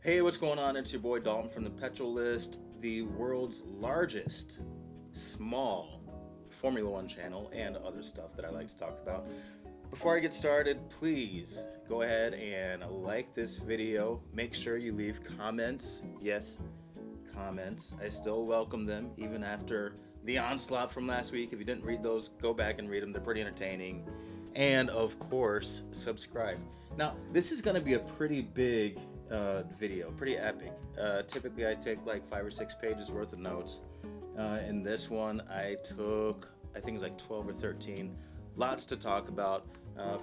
Hey, what's going on? It's your boy Dalton from the Petrol List, the world's largest small Formula One channel, and other stuff that I like to talk about. Before I get started, please go ahead and like this video. Make sure you leave comments. Yes, comments. I still welcome them even after the onslaught from last week. If you didn't read those, go back and read them. They're pretty entertaining. And of course, subscribe. Now, this is going to be a pretty big video, pretty epic. Typically, I take like 5 or 6 pages worth of notes. In this one, I took, I think it was like 12 or 13. Lots to talk about.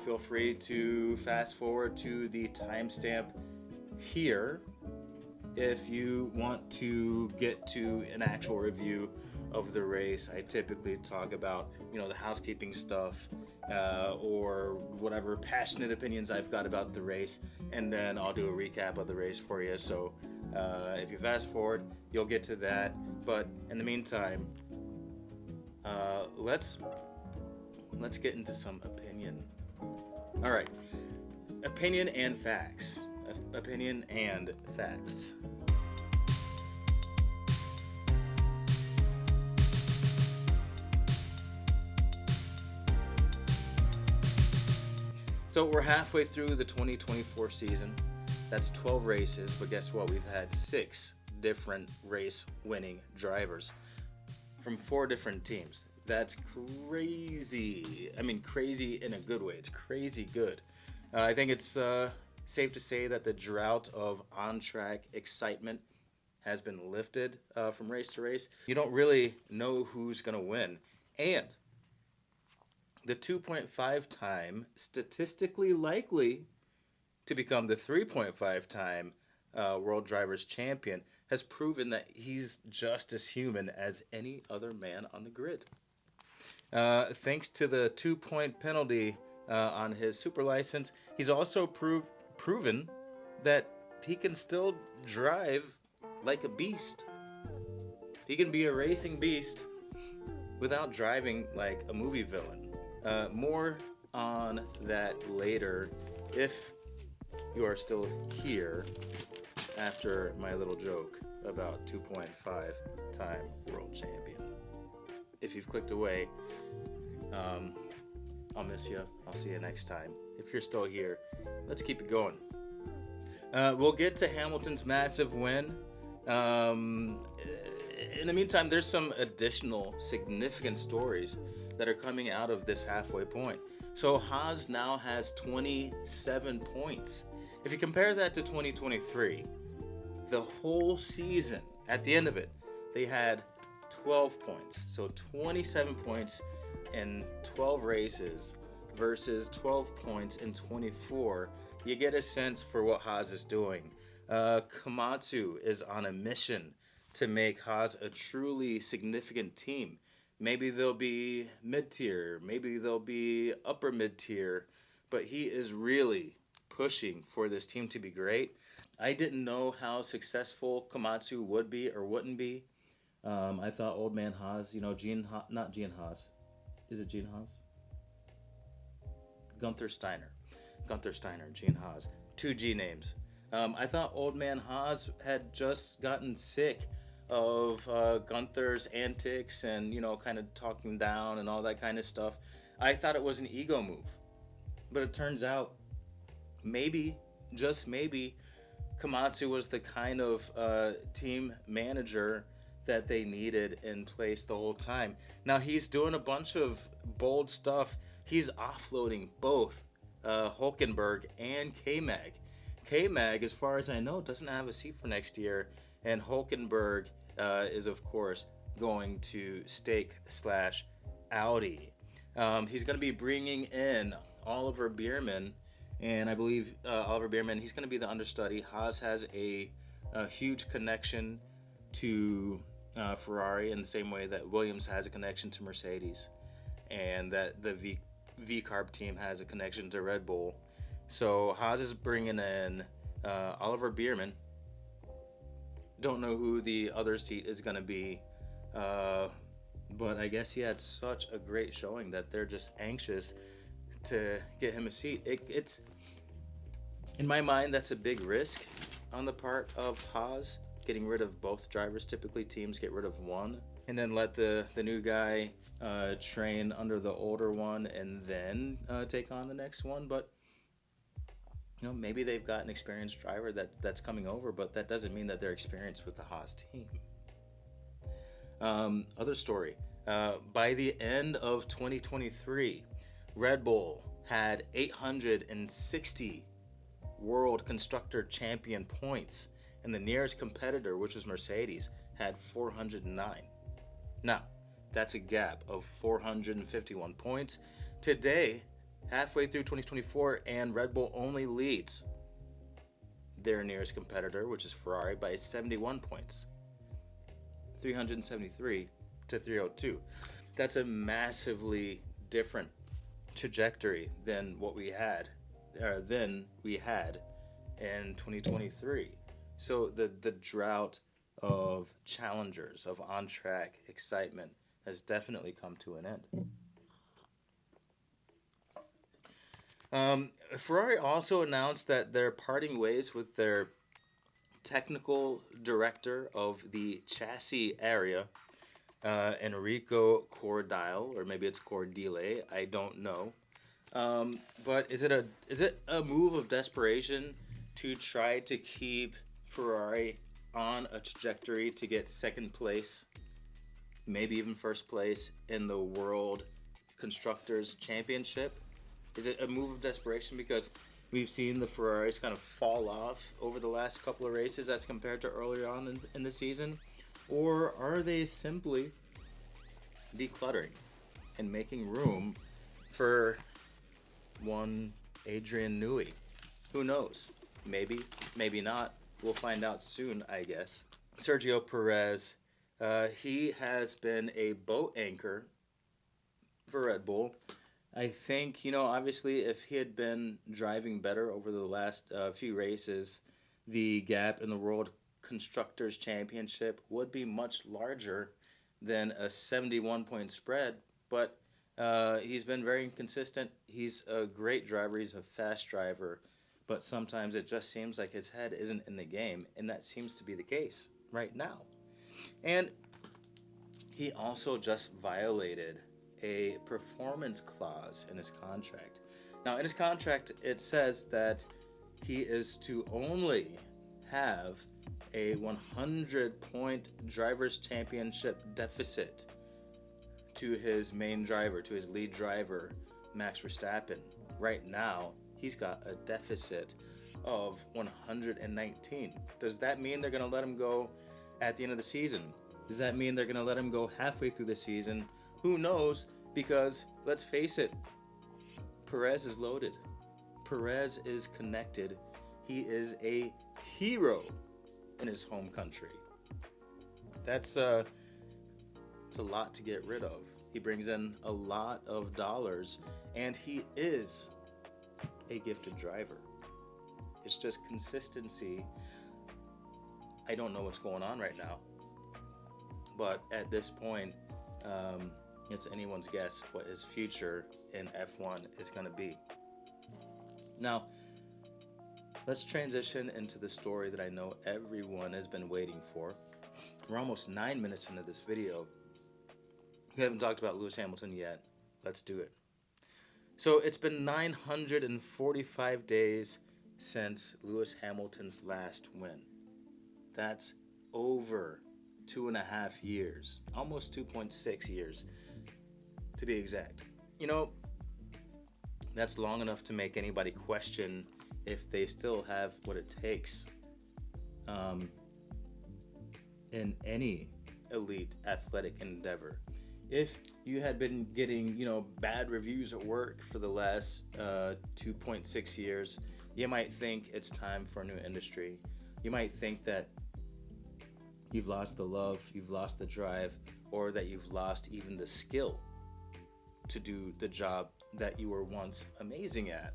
Feel free to fast forward to the timestamp here if you want to get to an actual review of the race. I typically talk about, the housekeeping stuff or whatever passionate opinions I've got about the race, and then I'll do a recap of the race for you. So if you fast forward, you'll get to that. But in the meantime, let's get into some opinion. All right, opinion and facts. Opinion and facts. So we're halfway through the 2024 season. That's 12 races, but guess what? We've had 6 different race-winning drivers from 4 different teams. That's crazy. I mean, crazy in a good way. It's crazy good. I think it's safe to say that the drought of on-track excitement has been lifted from race to race. You don't really know who's going to win. And the 2.5 time statistically likely to become the 3.5 time World Drivers' Champion has proven that he's just as human as any other man on the grid. Thanks to the 2-point penalty on his super license, he's also proven that he can still drive like a beast. He can be a racing beast without driving like a movie villain. More on that later, if you are still here after my little joke about 2.5 time world champion. If you've clicked away, I'll miss you. I'll see you next time. If you're still here, let's keep it going. We'll get to Hamilton's massive win. In the meantime, there's some additional significant stories that are coming out of this halfway point. So Haas now has 27 points. If you compare that to 2023, the whole season, at the end of it, they had 12 points. So 27 points in 12 races versus 12 points in 24. You get a sense for what Haas is doing. Komatsu is on a mission to make Haas a truly significant team. Maybe they'll be mid-tier, maybe they'll be upper mid-tier, but he is really pushing for this team to be great. I didn't know how successful Komatsu would be or wouldn't be. I thought old man Haas, not Gene Haas. Is it Gene Haas? Gunther Steiner, Gene Haas. 2 G names. I thought old man Haas had just gotten sick of Gunther's antics and, kind of talking down and all that kind of stuff. I thought it was an ego move. But it turns out, maybe, just maybe, Komatsu was the kind of team manager that they needed in place the whole time. Now, he's doing a bunch of bold stuff. He's offloading both Hulkenberg and K-Mag. K-Mag, as far as I know, doesn't have a seat for next year, and Hulkenberg is, of course, going to Stake/Audi. He's going to be bringing in Oliver Bierman, and I believe Oliver Bierman, he's going to be the understudy. Haas has a huge connection to Ferrari in the same way that Williams has a connection to Mercedes, and that the V-Carb team has a connection to Red Bull. So Haas is bringing in Oliver Bierman. Don't know who the other seat is going to be, but I guess he had such a great showing that they're just anxious to get him a seat. It's in my mind, that's a big risk. on the part of Haas, getting rid of both drivers. Typically, teams get rid of one and then let the new guy train under the older one and then take on the next one. But maybe they've got an experienced driver that's coming over, but that doesn't mean that they're experienced with the Haas team. Other story. By the end of 2023, Red Bull had 860 World Constructor Champion points, and the nearest competitor, which was Mercedes, had 409. Now, that's a gap of 451 points. Today, halfway through 2024, and Red Bull only leads their nearest competitor, which is Ferrari, by 71 points. 373 to 302. That's a massively different trajectory than what we had in 2023. So the drought of challengers, of on-track excitement has definitely come to an end. Ferrari also announced that they're parting ways with their technical director of the chassis area, Enrico Cordile, or maybe it's Cordile, I don't know. But is it a move of desperation to try to keep Ferrari on a trajectory to get second place, maybe even first place in the World Constructors Championship? Is it a move of desperation because we've seen the Ferraris kind of fall off over the last couple of races as compared to earlier on in the season? Or are they simply decluttering and making room for one Adrian Newey? Who knows? Maybe, maybe not. We'll find out soon, I guess. Sergio Perez, he has been a boat anchor for Red Bull. I think, obviously, if he had been driving better over the last few races, the gap in the World Constructors Championship would be much larger than a 71-point spread. But he's been very inconsistent. He's a great driver. He's a fast driver. But sometimes it just seems like his head isn't in the game, and that seems to be the case right now. And he also just violated a performance clause in his contract. Now, in his contract, it says that he is to only have a 100-point drivers' championship deficit to his main driver, to his lead driver, Max Verstappen. Right now, he's got a deficit of 119. Does that mean they're going to let him go at the end of the season? Does that mean they're going to let him go halfway through the season? Who knows? Because, let's face it, Perez is loaded. Perez is connected. He is a hero in his home country. It's a lot to get rid of. He brings in a lot of dollars, and he is a gifted driver. It's just consistency. I don't know what's going on right now, but at this point, it's anyone's guess what his future in F1 is going to be. Now, let's transition into the story that I know everyone has been waiting for. We're almost 9 minutes into this video. We haven't talked about Lewis Hamilton yet. Let's do it. So it's been 945 days since Lewis Hamilton's last win. That's over 2.5 years, almost 2.6 years to be exact. That's long enough to make anybody question if they still have what it takes in any elite athletic endeavor. If you had been getting, bad reviews at work for the last 2.6 years, you might think it's time for a new industry. You might think that you've lost the love, you've lost the drive, or that you've lost even the skill to do the job that you were once amazing at.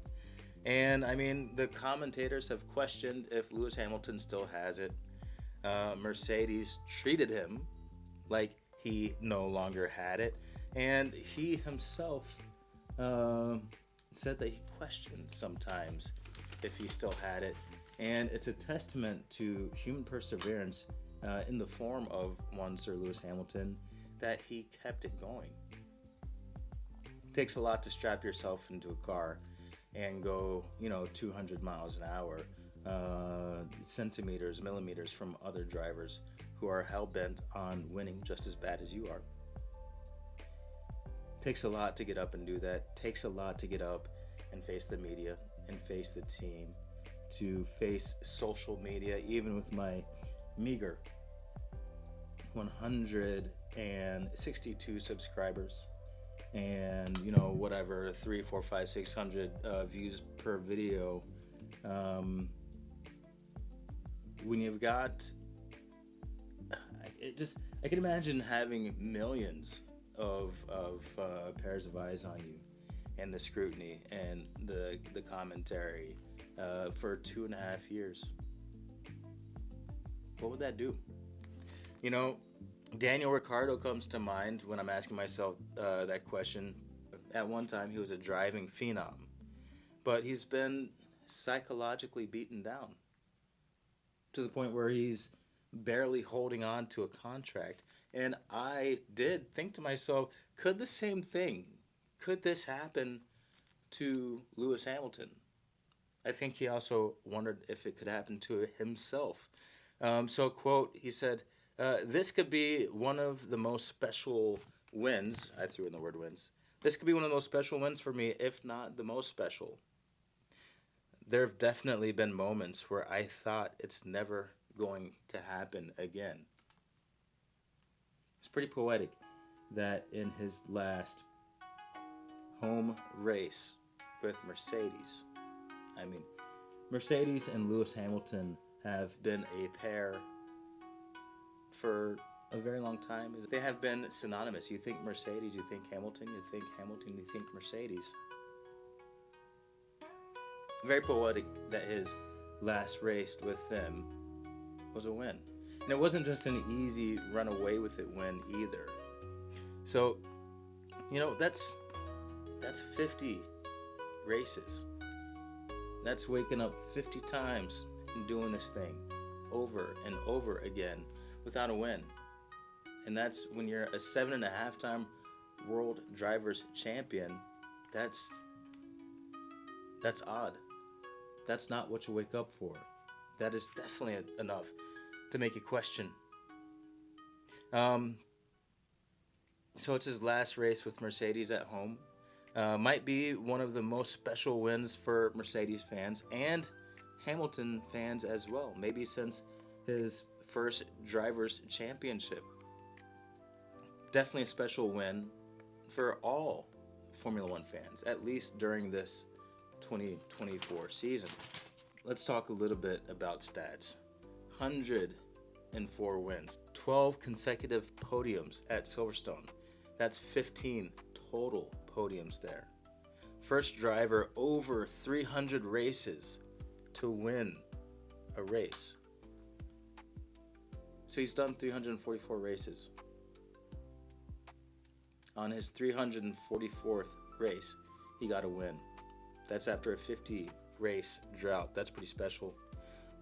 And I mean, the commentators have questioned if Lewis Hamilton still has it. Mercedes treated him like he no longer had it, and he himself said that he questioned sometimes if he still had it. And it's a testament to human perseverance in the form of one Sir Lewis Hamilton that he kept it going. It takes a lot to strap yourself into a car and go, 200 miles an hour, centimeters, millimeters from other drivers who are hell-bent on winning just as bad as you are. It takes a lot to get up and do that. It takes a lot to get up and face the media and face the team, to face social media, even with my meager 162 subscribers and whatever 3, 4, 5, 600 views per video. When you've got I can imagine having millions of pairs of eyes on you, and the scrutiny and the commentary for 2.5 years. What would that do? Daniel Ricciardo comes to mind when I'm asking myself that question. At one time, he was a driving phenom, but he's been psychologically beaten down to the point where he's barely holding on to a contract. And I did think to myself, could this happen to Lewis Hamilton? I think he also wondered if it could happen to himself. So, quote, he said, this could be one of the most special wins. I threw in the word wins. This could be one of the most special wins for me, if not the most special. There have definitely been moments where I thought it's never going to happen again. It's pretty poetic that in his last home race with Mercedes, Mercedes and Lewis Hamilton have been a pair for a very long time. They have been synonymous. You think Mercedes, you think Hamilton, you think Hamilton, you think Mercedes. Very poetic that his last race with them was a win. And it wasn't just an easy run away with it win either. So, that's 50 races. That's waking up 50 times and doing this thing over and over again without a win. And that's when you're a 7.5-time world drivers champion. That's odd. That's not what you wake up for. That is definitely enough to make you question. So it's his last race with Mercedes at home. Might be one of the most special wins for Mercedes fans and Hamilton fans as well. Maybe since his first drivers' championship. Definitely a special win for all Formula One fans, at least during this 2024 season. Let's talk a little bit about stats. 104 wins, 12 consecutive podiums at Silverstone. That's 15 total podiums there. First driver over 300 races to win a race. So he's done 344 races. On his 344th race, he got a win. That's after a 50 race drought. That's pretty special.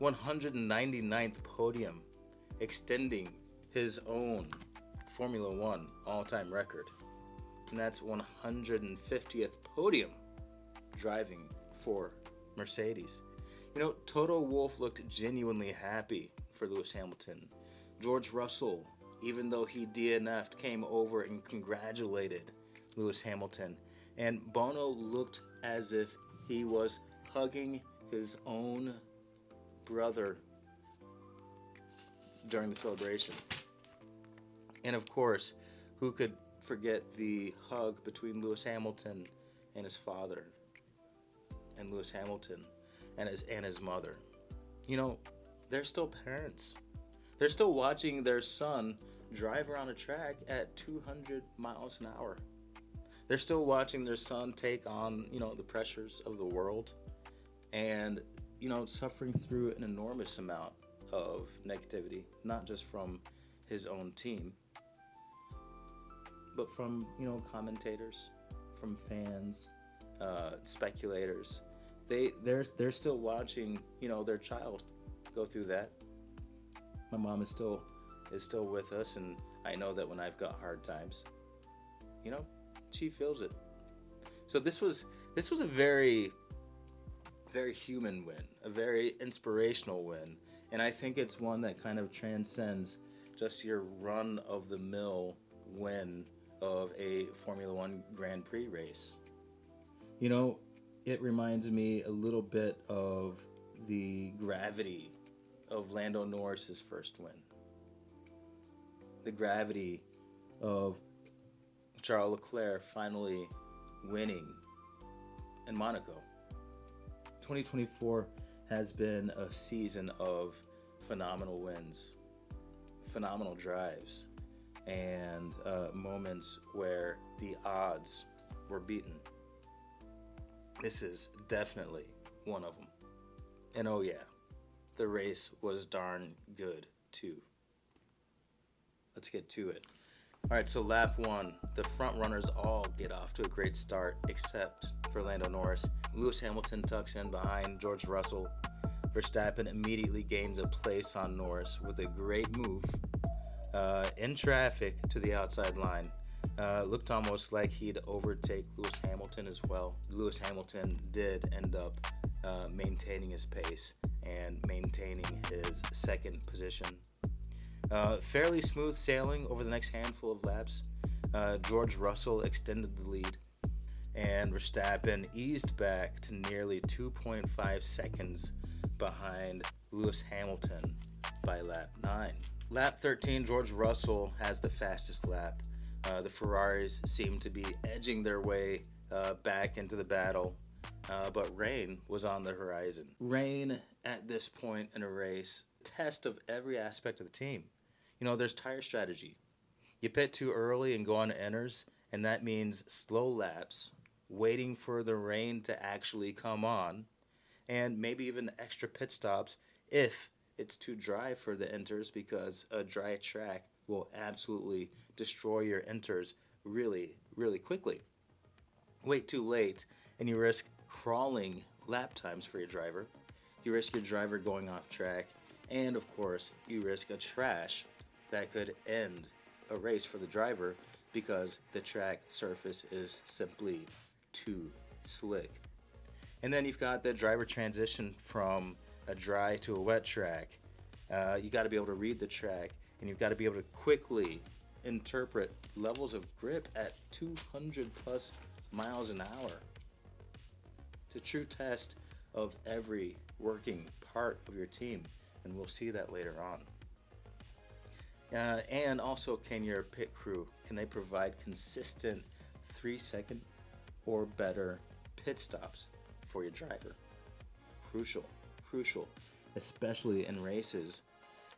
199th podium, extending his own Formula One all-time record. And that's 150th podium driving for Mercedes. Toto Wolff looked genuinely happy for Lewis Hamilton. George Russell, even though he DNF'd, came over and congratulated Lewis Hamilton. And Bono looked as if he was hugging his own brother during the celebration. And of course, who could forget the hug between Lewis Hamilton and his father, and Lewis Hamilton and his mother? They're still parents. They're still watching their son drive around a track at 200 miles an hour. They're still watching their son take on, the pressures of the world and, suffering through an enormous amount of negativity, not just from his own team, but from, commentators, from fans, speculators, they're still watching, their child go through that. My mom is still with us, and I know that when I've got hard times, she feels it. So this was a very, very human win, a very inspirational win, and I think it's one that kind of transcends just your run-of-the-mill win of a Formula One Grand Prix race. It reminds me a little bit of the gravity of Lando Norris's first win. The gravity of Charles Leclerc finally winning in Monaco. 2024 has been a season of phenomenal wins, phenomenal drives, and moments where the odds were beaten. This is definitely one of them. And oh yeah, the race was darn good too. Let's get to it. All right, so lap 1, the front runners all get off to a great start except for Lando Norris. Lewis Hamilton tucks in behind George Russell. Verstappen immediately gains a place on Norris with a great move in traffic to the outside line. Looked almost like he'd overtake Lewis Hamilton as well. Lewis Hamilton did end up maintaining his pace and maintaining his second position. Fairly smooth sailing over the next handful of laps. George Russell extended the lead, and Verstappen eased back to nearly 2.5 seconds behind Lewis Hamilton by lap 9. Lap 13, George Russell has the fastest lap. The Ferraris seem to be edging their way back into the battle, but rain was on the horizon. Rain at this point in a race, test of every aspect of the team. There's tire strategy. You pit too early and go on inners, and that means slow laps, waiting for the rain to actually come on, and maybe even extra pit stops if it's too dry for the inters, because a dry track will absolutely destroy your inters really, really quickly. Wait too late, and you risk crawling lap times for your driver. You risk your driver going off track, and of course, you risk a crash that could end a race for the driver because the track surface is simply too slick. And then you've got the driver transition from a dry to a wet track. You got to be able to read the track, and you've got to be able to quickly interpret levels of grip at 200 plus miles an hour. It's a true test of every working part of your team, and we'll see that later on. And also, can your pit crew, can they provide consistent 3-second or better pit stops for your driver? Crucial, especially in races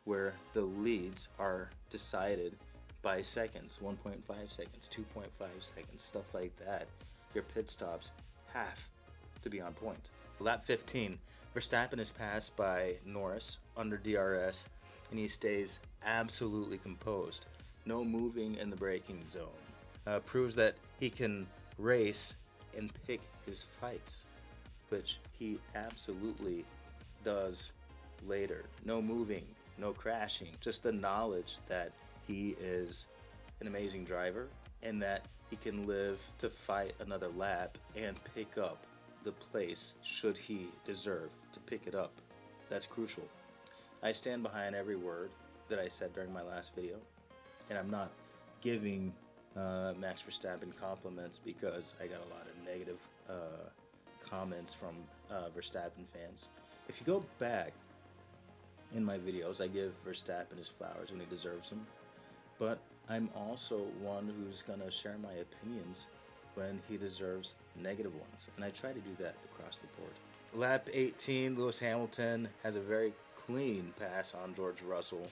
where the leads are decided by seconds, 1.5 seconds, 2.5 seconds, stuff like that. Your pit stops have to be on point. Lap 15, Verstappen is passed by Norris under DRS, and he stays absolutely composed. No moving in the braking zone. Proves that he can race and pick his fights, which he absolutely does later. No moving, no crashing, just the knowledge that he is an amazing driver and that he can live to fight another lap and pick up the place should he deserve to pick it up. That's crucial. I stand behind every word that I said during my last video, and I'm not giving Max Verstappen compliments because I got a lot of negative comments from Verstappen fans. If you go back in my videos, I give Verstappen his flowers when he deserves them, but I'm also one who's going to share my opinions when he deserves negative ones, and I try to do that across the board. Lap 18, Lewis Hamilton has a very clean pass on George Russell.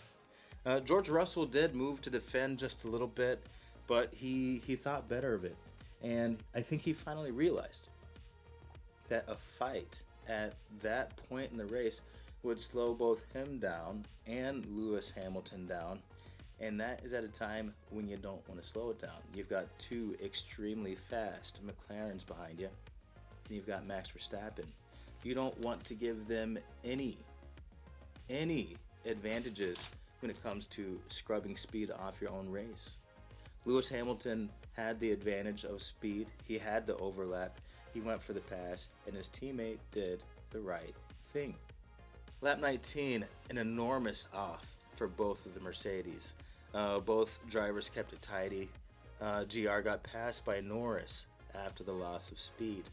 George Russell did move to defend just a little bit, but he thought better of it, and I think he finally realized that a fight at that point in the race would slow both him down and Lewis Hamilton down, and that is at a time when you don't want to slow it down. You've got two extremely fast McLarens behind you, and you've got Max Verstappen. You don't want to give them any advantages when it comes to scrubbing speed off your own race. Lewis Hamilton had the advantage of speed. He had the overlap. He went for the pass, and his teammate did the right thing. Lap 19, an enormous off for both of the Mercedes. Both drivers kept it tidy. GR got passed by Norris after the loss of speed.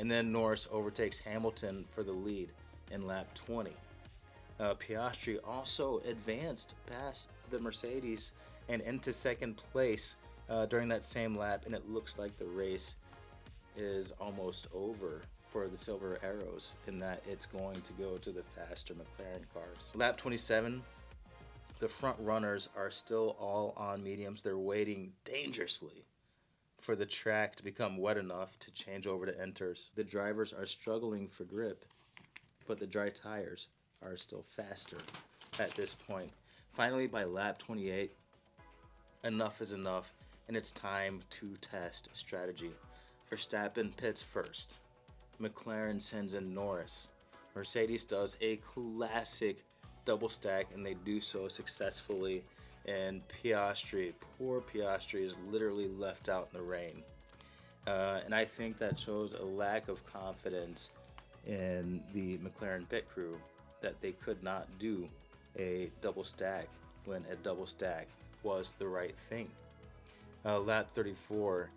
And then Norris overtakes Hamilton for the lead in lap 20. Piastri also advanced past the Mercedes and into second place during that same lap, and it looks like the race is almost over for the Silver Arrows in that it's going to go to the faster McLaren cars. Lap 27, the front runners are still all on mediums. They're waiting dangerously for the track to become wet enough to change over to inters. The drivers are struggling for grip, but the dry tires are still faster at this point. Finally, by lap 28, enough is enough, and it's time to test strategy. Verstappen pits first. McLaren sends in Norris. Mercedes does a classic double stack, and they do so successfully. And Piastri, poor Piastri, is literally left out in the rain. And I think that shows a lack of confidence in the McLaren pit crew that they could not do a double stack when a double stack was the right thing. Lap 34,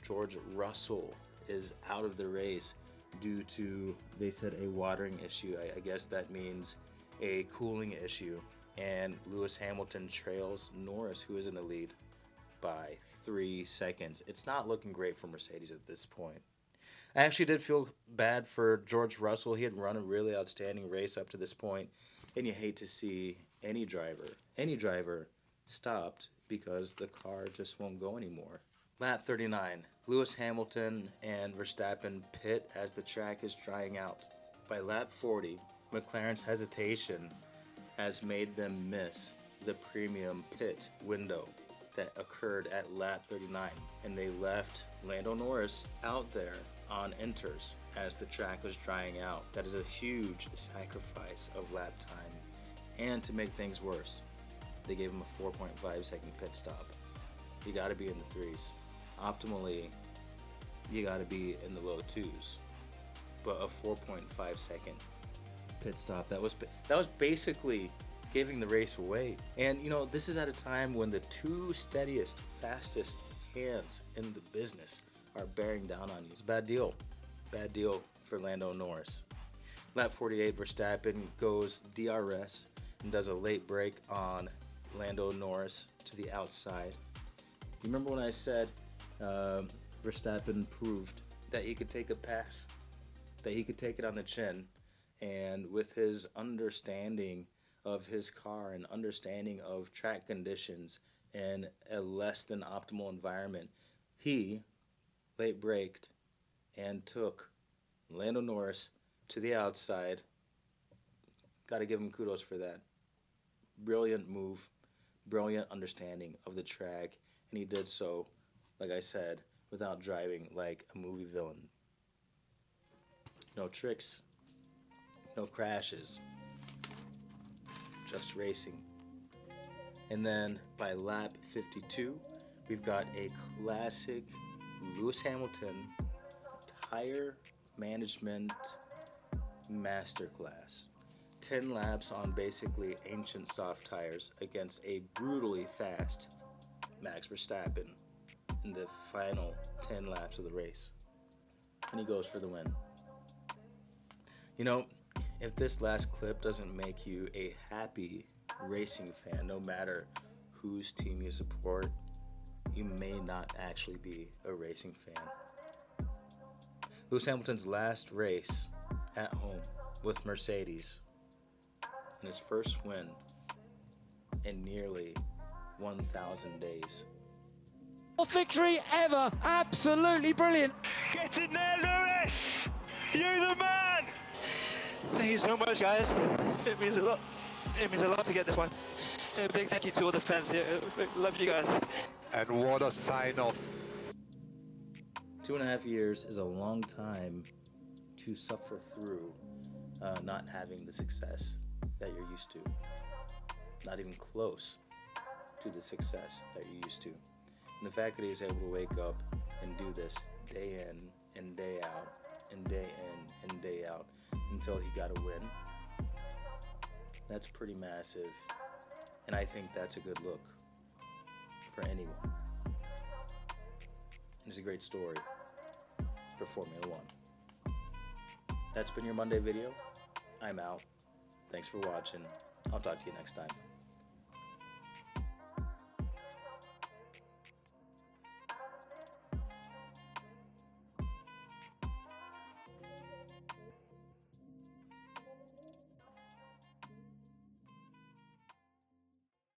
George Russell is out of the race due to, they said, a watering issue. I guess that means a cooling issue. And Lewis Hamilton trails Norris, who is in the lead, by 3 seconds. It's not looking great for Mercedes at this point. I actually did feel bad for George Russell. He had run a really outstanding race up to this point, and you hate to see any driver stopped because the car just won't go anymore. Lap 39, Lewis Hamilton and Verstappen pit as the track is drying out. By lap 40, McLaren's hesitation has made them miss the premium pit window that occurred at lap 39, and they left Lando Norris out there on inters as the track was drying out. That is a huge sacrifice of lap time, and to make things worse, they gave him a 4.5 second pit stop. You got to be in the threes. Optimally, you got to be in the low twos, but a 4.5 second pit stop, that was basically giving the race away. And you know, this is at a time when the two steadiest, fastest hands in the business are bearing down on you. It's a bad deal for Lando Norris. Lap 48, Verstappen goes DRS and does a late break on Lando Norris to the outside. You remember when I said Verstappen proved that he could take a pass, that he could take it on the chin, and with his understanding of his car and understanding of track conditions in a less than optimal environment, he late braked and took Lando Norris to the outside. Got to give him kudos for that. Brilliant move, brilliant understanding of the track, and he did so, like I said, without driving like a movie villain. No tricks, no crashes, just racing. And then by lap 52, we've got a classic Lewis Hamilton tire management masterclass. 10 laps on basically ancient soft tires against a brutally fast Max Verstappen in the final 10 laps of the race. And he goes for the win. You know, if this last clip doesn't make you a happy racing fan, no matter whose team you support, you may not actually be a racing fan. Lewis Hamilton's last race at home with Mercedes, and his first win in nearly 1,000 days. Victory ever! Absolutely brilliant! Get in there, Lewis! You're the man! Thank you so much, guys. It means a lot. It means a lot to get this one. A big thank you to all the fans here. Love you guys. And what a sign of 2.5 years is a long time to suffer through not having the success that you're used to, not even close to the success that you're used to. And the fact that he was able to wake up and do this day in and day out and day in and day out until he got a win, that's pretty massive. And I think that's a good look for anyone. It's a great story for Formula One. That's been your Monday video. I'm out. Thanks for watching. I'll talk to you next time.